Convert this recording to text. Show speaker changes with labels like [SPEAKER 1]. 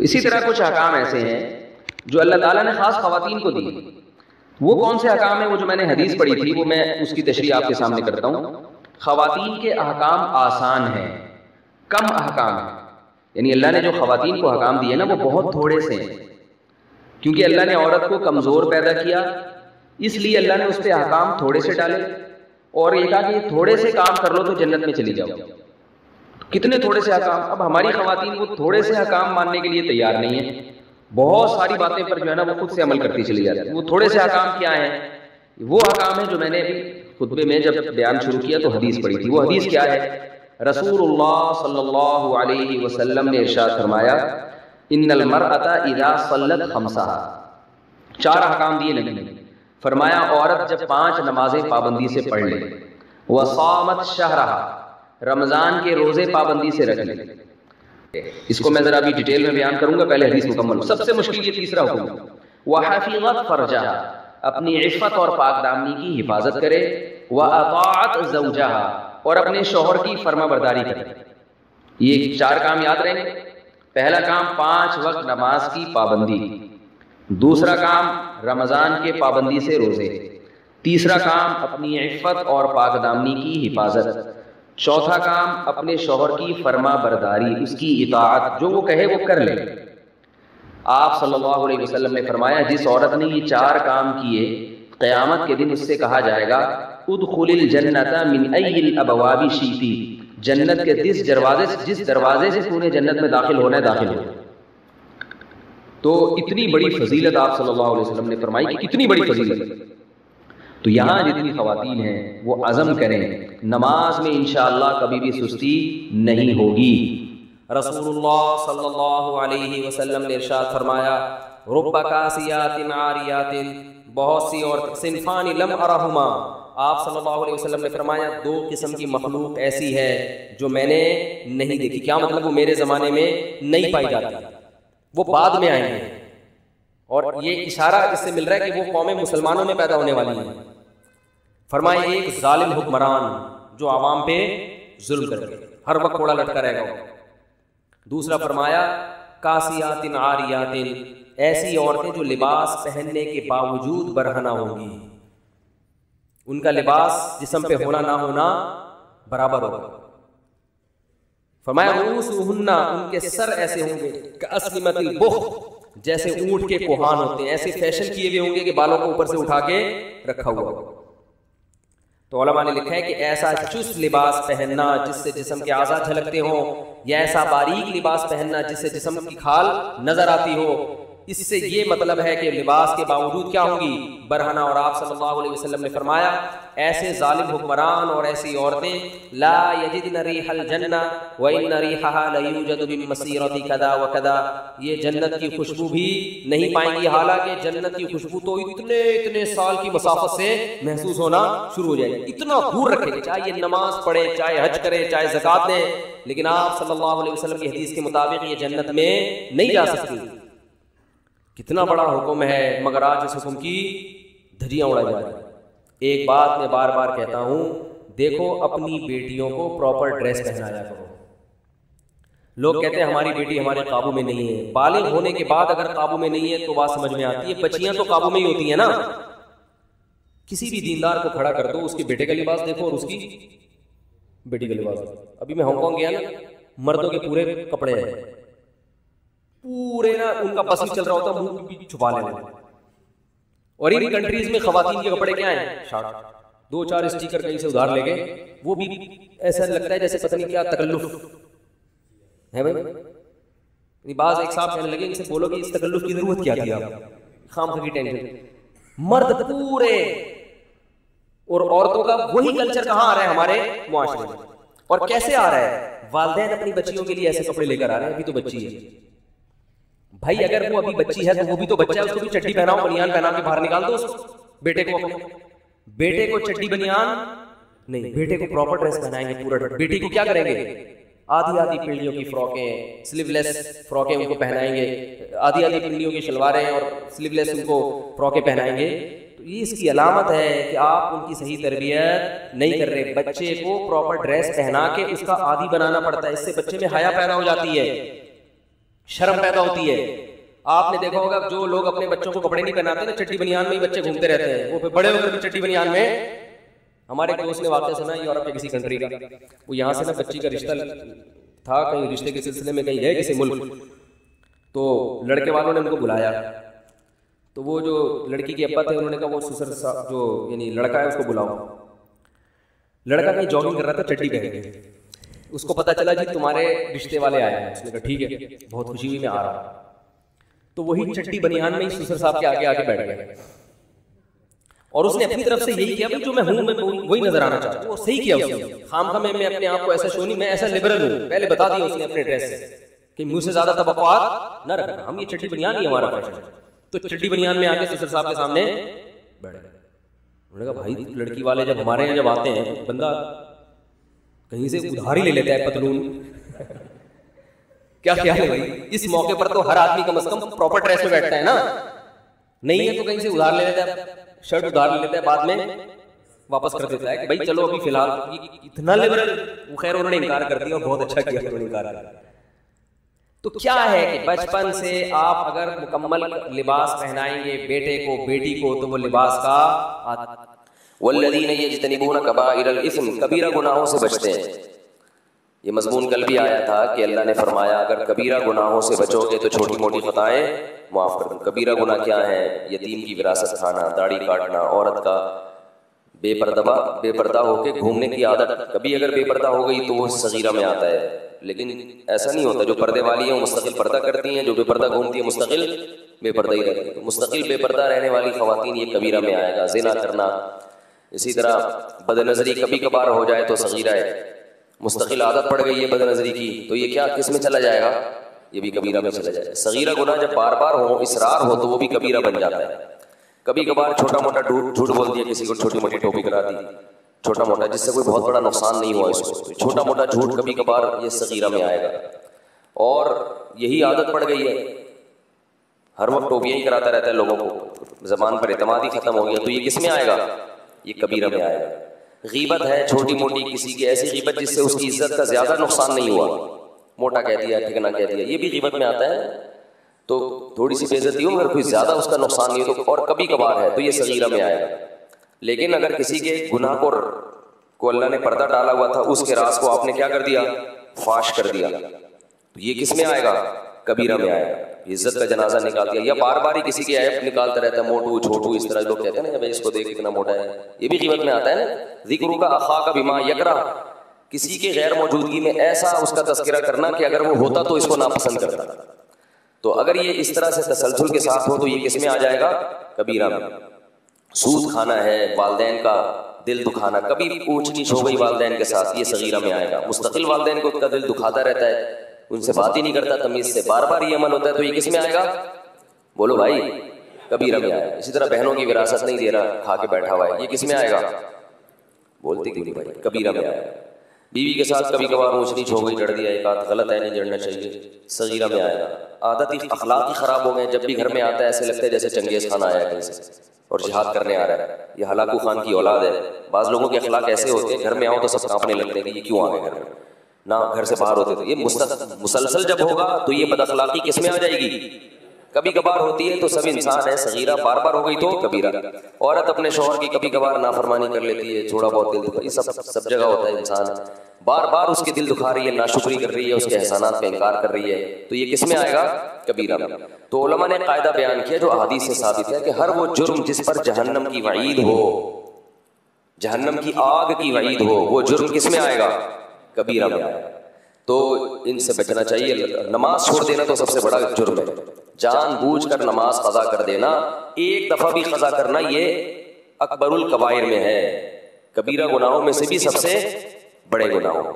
[SPEAKER 1] اسی طرح کچھ احکام ایسے ہیں جو اللہ تعالیٰ نے خاص خواتین کو دی. وہ کون سے احکام ہیں؟ وہ جو میں نے حدیث پڑھی تھی وہ میں اس کی تشریح آپ کے سامنے کرتا ہوں. خواتین کے احکام آسان ہیں، کم احکام ہیں. یعنی اللہ نے جو خواتین کو احکام دیے نا وہ بہت تھوڑے سے ہیں، کیونکہ اللہ نے عورت کو کمزور پیدا کیا، اس لیے اللہ نے اس پہ احکام تھوڑے سے ڈالے اور یہ کہا کہ یہ تھوڑے سے کام کر لو تو جنت میں چلی جاؤ. کتنے تھوڑے سے احکام. اب ہماری خواتین وہ تھوڑے سے احکام ماننے کے لیے تیار نہیں ہیں، بہت ساری باتیں پر جو ہے نا وہ خود سے عمل کرتی چلی جاتی ہیں. وہ تھوڑے سے احکام کیا ہیں؟ وہ احکام ہیں جو میں نے خطبے میں جب بیان شروع کیا تو حدیث پڑھی تھی. وہ حدیث کیا ہے؟ رسول اللہ صلی اللہ علیہ وسلم نے ارشاد فرمایا ان المرأۃ اذا صلت خمسہا. 4 احکام دیے نبی نے. فرمایا عورت جب 5 نمازیں پابندی سے پڑھ لے، وصامت شہرہا، رمضان کے روزے پابندی سے رکھ لے. اس کو میں ذرا ابھی ڈیٹیل میں بیان کروں گا، پہلے حدیث مکمل. سب سے مشکل یہ تیسرا حکم ہے، وحفظت فرجہا، اپنی عفت اور پاک دامنی کی حفاظت کرے، واطاعت زوجہا، اور اپنے شوہر کی فرما برداری کرے. یہ 4 کام یاد رہیں. پہلا کام 5 وقت نماز کی پابندی، دوسرا کام رمضان کے پابندی سے روزے، تیسرا کام اپنی عفت اور پاک دامنی کی حفاظت، چوتھا کام اپنے شوہر کی فرما برداری، اس کی اطاعت، جو وہ کہے وہ کر لے. آپ صلی اللہ علیہ وسلم نے فرمایا جس عورت نے یہ 4 کام کیے قیامت کے دن اس سے کہا جائے گا ادخل الجنت من ای الابواب شئتی، جنت کے جس دروازے سے تو نے جنت میں داخل ہونا ہے داخل ہو. تو اتنی بڑی فضیلت آپ صلی اللہ علیہ وسلم نے فرمائی کہ اتنی بڑی فضیلت. تو یہاں جتنی خواتین ہیں وہ عزم کریں، نماز میں انشاءاللہ کبھی بھی سستی نہیں ہوگی. رسول اللہ صلی اللہ علیہ وسلم نے ارشاد فرمایا رب کاسیات عاریات، بہت سی اور صنفان لم ارہما، آپ صلی اللہ علیہ وسلم نے فرمایا 2 قسم کی مخلوق ایسی ہے جو میں نے نہیں دیکھی. کیا مطلب؟ وہ میرے زمانے میں نہیں پائی جاتی، وہ بعد میں آئیں گے. اور یہ اشارہ اس سے مل رہا ہے کہ وہ قوم مسلمانوں میں پیدا ہونے والی ہیں. فرمایا ایک ظالم حکمران جو عوام پہ ظلم کرے، ہر وقت کوڑا لٹکا رہے گا. دوسرا فرمایا کاسیات عاریات، ایسی عورتیں جو لباس پہننے کے باوجود برہنہ ہوں گی، ان کا لباس جسم پہ ہونا نہ ہونا برابر ہوگا. فرمایا رؤوسہن، ان کے سر ایسے ہوں گے کاسنمۃ البخت، جیسے اونٹ کے کوہان ہوتے ہیں، ایسے فیشن کیے ہوئے ہوں گے کہ بالوں کو اوپر سے اٹھا کے رکھا ہوا ہوگا. تو علماء نے لکھا ہے کہ ایسا چست لباس پہننا جس سے جسم کے اعضاء جھلکتے ہوں، یا ایسا باریک لباس پہننا جس سے جسم کی کھال نظر آتی ہو، اس سے یہ مطلب ہے کہ لباس کے باوجود کیا ہوں گی؟ برہنہ. اور آپ صلی اللہ علیہ وسلم نے فرمایا ایسے ظالم حکمران اور ایسی عورتیں لا یجدن ریح الجنہ وان ریحها لیوجد بمسیرۃ کذا وکذا، یہ جنت کی خوشبو بھی نہیں پائیں گی، حالانکہ جنت کی خوشبو تو اتنے سال کی مسافت سے محسوس ہونا شروع ہو جائے گی. اتنا دور رکھے گی، چاہے یہ نماز پڑھے، چاہے حج کرے، چاہے زکوٰۃ دیں، لیکن آپ صلی اللہ علیہ وسلم کی حدیث کے مطابق یہ جنت میں نہیں جا سکتی. کتنا بڑا حکم ہے، مگر آج اس حکم کی دھجیاں اڑائی جا رہی ہیں. ایک بات میں بار بار کہتا ہوں، دیکھو اپنی بیٹیوں کو پراپر ڈریس پہنایا کرو. لوگ کہتے ہیں ہماری بیٹی ہمارے قابو میں نہیں ہے. بالغ ہونے کے بعد اگر قابو میں نہیں ہے تو بات سمجھ میں آتی ہے. بچیاں تو قابو میں ہی ہوتی ہیں نا. کسی بھی دیندار کو کھڑا کر دو، اس کے بیٹے کا لباس دیکھو اور اس کی بیٹی کا لباس دیکھو. ابھی میں ہانگ کانگ گیا نا، مردوں کے پورے کپڑے ہیں، پورے نا ان کا بس چل رہا ہوتا ہے، منہ بھی چھپا لینا. اور ان کنٹریز میں خواتین کے کپڑے کیا ہیں؟ شارٹ، 2-4 اسٹیکر کہیں سے ادھار لے گئے، وہ بھی ایسا لگتا ہے جیسے پتہ نہیں کیا تکلف ہے بھائی. بعض ایک صاحب کہنے لگے ان سے بولو کہ اس تکلف کی ضرورت کیا تھی، آپ خام کی ٹینشن. مرد پورے، اور عورتوں کا وہی کلچر کہاں آ رہا ہے ہمارے معاشرے میں، اور کیسے آ رہا ہے؟ والدین اپنی بچیوں کے لیے ایسے کپڑے لے کر آ رہے ہیں. ابھی تو بچی ہے بھائی، اگر وہ ابھی بچی ہے تو وہ بھی تو بچہ ہے، اس کو بھی چڈی پہناؤ، بنیان پہنا کے باہر نکال دو. اس بیٹے کو، اپنے بیٹے کو چڈی بنیان نہیں، بیٹے کو پراپر ڈریس پہنائیں گے پورا. بیٹی کو کیا کریں گے؟ آدھی پنڈلیوں کی فراکیں، سلیو لیس فراکیں ان کو پہنائیں گے، آدھی پنڈلیوں کی شلواریں اور سلیو لیس ان کو فراکیں پہنائیں گے. تو یہ اس کی علامت ہے کہ آپ ان کی صحیح تربیت نہیں کر رہے. بچے کو پراپر ڈریس پہنا کے اس کا عادی بنانا پڑتا ہے، اس سے بچے میں حیا پیدا ہو جاتی ہے. شرم پیدا ہوتی ہے. آپ نے دیکھا ہوگا جو لوگ اپنے بچوں کو کپڑے نہیں پہناتے نا, چٹی بنیان میں ہی بچے گھومتے رہتے ہیں, وہ پھر بڑے ہو کر بھی چٹی بنیان میں. ہمارے ایک دوست نے واقعہ سنا یورپ کے کسی کنٹری کا, وہ یہاں سے نا بچی کا رشتہ تھا, کہیں رشتے کے سلسلے میں کہیں گئے کسی ملک, تو لڑکے والوں نے ان کو بلایا. تو وہ جو لڑکی کے ابا تھے انہوں نے کہا وہ سسر جو یعنی لڑکا ہے اس کو بلاؤ. لڑکا کہیں جاگنگ کر رہا تھا چٹی پہن کے, اس کو پتا چلا جی تمہارے رشتے والے آئے ہیں. اس نے کہا ٹھیک ہے, بہت خوشی ہوئی, میں آ رہا ہوں. تو وہی چٹی بنیان میں ہی سسر صاحب کے آگے آگے بیٹھ گئے, اور اس نے اپنی طرف سے یہی کیا کہ جو میں ہوں میں وہی نظر آنا چاہتا ہوں. وہ صحیح کیا اس نے, خام خواہ میں اپنے آپ کو ایسا شو نہیں, میں ایسا لبرل ہوں, پہلے بتا دیا اس نے اپنے ڈریس سے کہ مجھ سے زیادہ توقعات نہ رکھنا, ہم یہ چٹی بنیان ہی ہمارا فیشن ہے. تو چٹی بنیان میں آ کے سسر صاحب کے سامنے بیٹھ گئے. انہوں نے کہا بھائی لڑکی والے جب ہمارے یہاں جب آتے ہیں تو بندہ کہیں سے ادھار ہی لے لیتا ہے پتلون. کیا خیال ہے بھائی, اس موقع پر تو ہر آدمی کم از کم پراپر ڈریس میں بیٹھتا ہے نا, نہیں ہے تو کہیں سے ادھار لے لیتا ہے, شرٹ ادھار لے لیتا ہے, بعد میں واپس کر دیتا ہے کہ بھائی چلو ابھی فی الحال. اتنا لبرل, وہ خیر انہوں نے انکار کر دیا اور بہت اچھا کیا انہوں نے انکار کر دیا. تو کیا ہے کہ بچپن سے آپ اگر مکمل لباس پہنائیں گے بیٹے کو بیٹی کو تو وہ لباس کا والذین یجتنبون کبائر الاثم, کبیرہ گناہوں سے بچتے ہیں. یہ مضمون کل بھی آیا تھا کہ اللہ نے فرمایا اگر کبیرہ گناہوں سے بچو گے تو چھوٹی موٹی خطائیں معاف کر دوں. کبیرہ گناہ کیا ہیں؟ یتیم کی وراثت کھانا, داڑھی کاٹنا, عورت کا بے پردہ ہو کے گھومنے کی عادت. کبھی اگر بے پردہ ہو گئی تو وہ صغیرہ میں آتا ہے, لیکن ایسا نہیں ہوتا. جو پردے والی ہیں وہ مستقل پردہ کرتی ہیں, جو بے پردہ گھومتی ہے مستقل بے پردہ ہی رہتی ہے. مستقل بے پردہ رہنے والی خواتین یہ کبیرہ میں آئے گا. زنا کرنا, اسی طرح بد نظری کبھی کبھار ہو جائے تو صغیرہ ہے. مستقل عادت پڑ گئی ہے بد نظری کی تو یہ کیا کس میں چلا جائے گا؟ یہ بھی کبیرہ میں چلا جائے گا. صغیرہ گناہ جب بار بار ہو, اصرار ہو تو وہ بھی کبیرہ بن جاتا ہے. کبھی کبھار چھوٹا موٹا جھوٹ بول دیا کسی کو, چھوٹی موٹی ٹوپی کرا دی, چھوٹا موٹا جس سے کوئی بہت بڑا نقصان نہیں ہوا اس کو, چھوٹا موٹا جھوٹ کبھی کبھار یہ صغیرہ میں آئے گا. اور یہی عادت پڑ گئی ہے, ہر وقت ٹوپیاں ہی کراتا رہتا ہے لوگوں کو, زبان پر اعتماد ہی ختم ہو گیا, تو یہ کس میں آئے گا؟ یہ کبیرہ میں آئے گا. غیبت ہے چھوٹی موٹی کسی کی ایسی غیبت جس سے اس کی عزت کا زیادہ نقصان نہیں ہوا, موٹا کہہ دیا, ٹھکنا کہہ دیا, یہ بھی غیبت میں آتا ہے. تو تھوڑی سی بے عزتی ہو مگر کوئی زیادہ اس کا نقصان نہیں ہو تو, اور کبھی کبھار ہے تو یہ صغیرہ میں آئے گا. لیکن اگر کسی کے گناہ کو اللہ نے پردہ ڈالا ہوا تھا, اس کے راز کو آپ نے کیا کر دیا؟ فاش کر دیا, تو یہ کس میں آئے گا؟ کبیرہ میں آئے گا. عزت کا جنازہ نکال دیا, یا بار بار ہی کسی کے عیب نکالتا رہتا ہے, موٹو چھوٹو اس طرح لوگ کہتے ہیں نا, اس کو دیکھ اتنا موٹا ہے, یہ بھی غیبت میں آتا ہے نا. ذکر کا اخاک بما یکرہ, کسی کے غیر موجودگی میں ایسا اس کا تذکرہ کرنا کہ اگر وہ ہوتا تو اس کو ناپسند کرتا. تو اگر یہ اس طرح سے تسلسل کے ساتھ ہو تو یہ کس میں آ جائے گا؟ کبیرہ میں. سود کھانا ہے, والدین کا دل دکھانا, کبھی اونچ نیچ ہو گئی والدین کے ساتھ, یہ صغیرہ میں آئے گا. مستقل والدین کو کا دل دکھاتا رہتا ہے, ان سے بات ہی نہیں کرتا تمیز سے, بار بار یہ عمل ہوتا ہے, تو یہ کس میں آئے گا؟ بولو بھائی, کبیرہ میں آئے گا. اسی طرح بہنوں کی وراثت نہیں دے رہا, کھا کے بیٹھا ہوا ہے, یہ کس میں آئے گا؟ بولتے کیوں نہیں بھائی, کبیرہ میں آئے گا. بیوی کے ساتھ کبھی کبھار اونچ نیچ ہو گئی, جڑ دیا ایک آدھ, غلط ہے نہیں جڑنا چاہیے, صغیرہ میں آئے گا. عادت اخلاق ہی خراب ہو گئے, جب بھی گھر میں آتا ہے ایسے لگتا ہے جیسے چنگیز خان آیا کہیں سے اور جہاد کرنے آ رہا ہے, یہ ہلاکو خان کی اولاد ہے. بعض لوگوں کے اخلاق ایسے ہوتے ہیں گھر میں آؤ تو سب کانپنے لگتے ہیں کہ یہ کیوں آ گئے گھر میں, نہ گھر سے باہر ہوتے تھے. یہ مسلسل جب ہوگا تو یہ بد اخلاقی کس میں آ جائے گی؟ کبھی کبھار ہوتی ہے تو سب انسان ہے, صغیرہ بار بار ہو گئی تو کبیرہ. عورت اپنے شوہر کی کبھی کبھار نافرمانی کر لیتی ہے, تھوڑا بہت دل دکھا, یہ سب جگہ ہوتا ہے. انسان بار بار اس کے دل دکھا رہی ہے, ناشکری کر رہی ہے, اس کے احسانات کا انکار کر رہی ہے, تو یہ کس میں آئے گا؟ کبیرہ میں. تو علماء نے قاعدہ بیان کیا جو احادیث سے ثابت ہے کہ ہر وہ جرم جس پر جہنم کی وعید ہو, جہنم کی آگ کی وعید ہو, وہ جرم کس میں آئے گا؟ کبیرہ میں آئے گا. تو ان سے بچنا چاہیے. نماز چھوڑ دینا تو سب سے بڑا جرم ہے, جان بوجھ کر نماز قضا کر دینا, ایک دفعہ بھی قضا کرنا یہ اکبر الکبائر میں ہے, کبیرہ گناہوں میں سے بھی سب سے بڑے گناہوں.